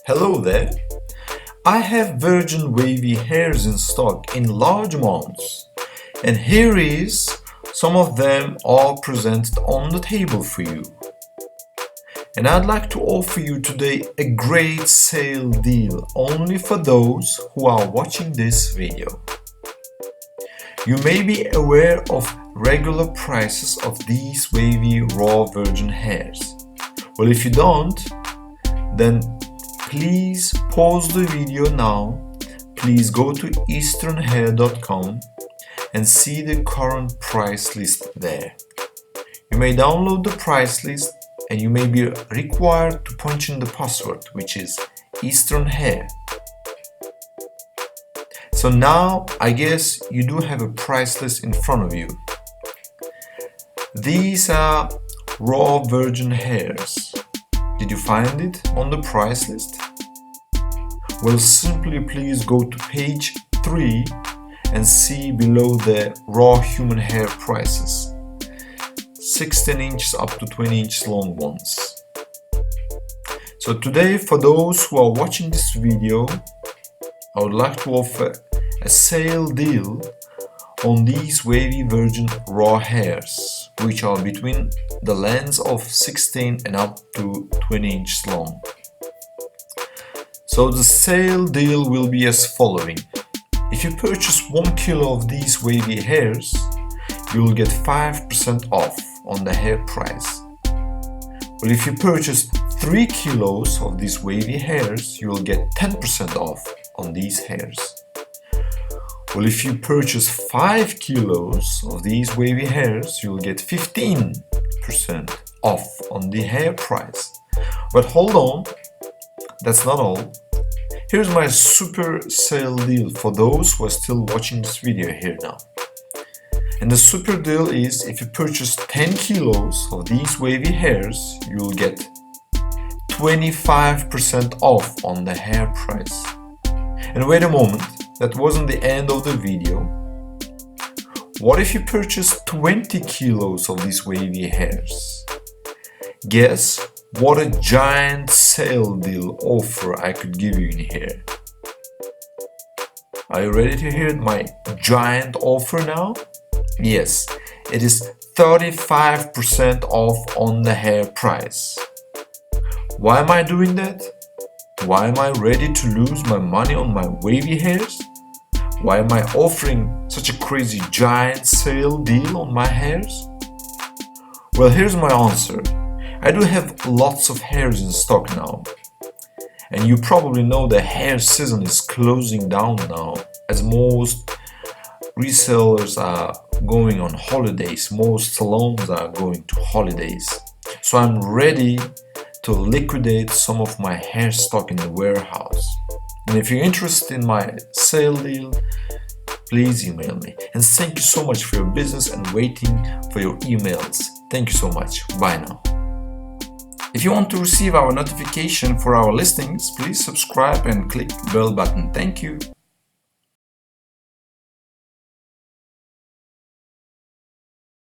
Hello there! I have virgin wavy hairs in stock in large amounts, and here is some of them all presented on the table for you. And I'd like to offer you today a great sale deal only for those who are watching this video. You may be aware of regular prices of these wavy raw virgin hairs. Well, if you don't, then please pause the video now. Please go to easternhair.com and see the current price list there. You may download the price list and you may be required to punch in the password, which is Eastern Hair. So now I guess you do have a price list in front of you. These are raw virgin hairs. Did you find it on the price list? Well, simply please go to page 3 and see below the raw human hair prices. 16 inches up to 20 inches long ones. So today, for those who are watching this video, I would like to offer a sale deal on these wavy virgin raw hairs, which are between the lengths of 16 and up to 20 inches long. So the sale deal will be as following. If you purchase 1 kilo of these wavy hairs, you will get 5% off on the hair price. But if you purchase 3 kilos of these wavy hairs, you will get 10% off on these hairs. Well, if you purchase 5 kilos of these wavy hairs, you will get 15% off on the hair price. But hold on, that's not all. Here's my super sale deal for those who are still watching this video here now. And the super deal is, if you purchase 10 kilos of these wavy hairs, you will get 25% off on the hair price. And wait a moment, that wasn't the end of the video. What if you purchase 20 kilos of these wavy hairs? Guess what a giant sale deal offer I could give you in here. Are you ready to hear my giant offer now? Yes, it is 35% off on the hair price. Why am I doing that? Why am I ready to lose my money on my wavy hairs? Why am I offering such a crazy giant sale deal on my hairs? Well, here's my answer. I do have lots of hairs in stock now. And you probably know the hair season is closing down now, as most resellers are going on holidays, most salons are going to holidays. So I'm ready to liquidate some of my hair stock in the warehouse. And if you're interested in my sale deal, please email me. And thank you so much for your business and waiting for your emails. Thank you so much. Bye now. If you want to receive our notification for our listings, please subscribe and click the bell button. Thank you.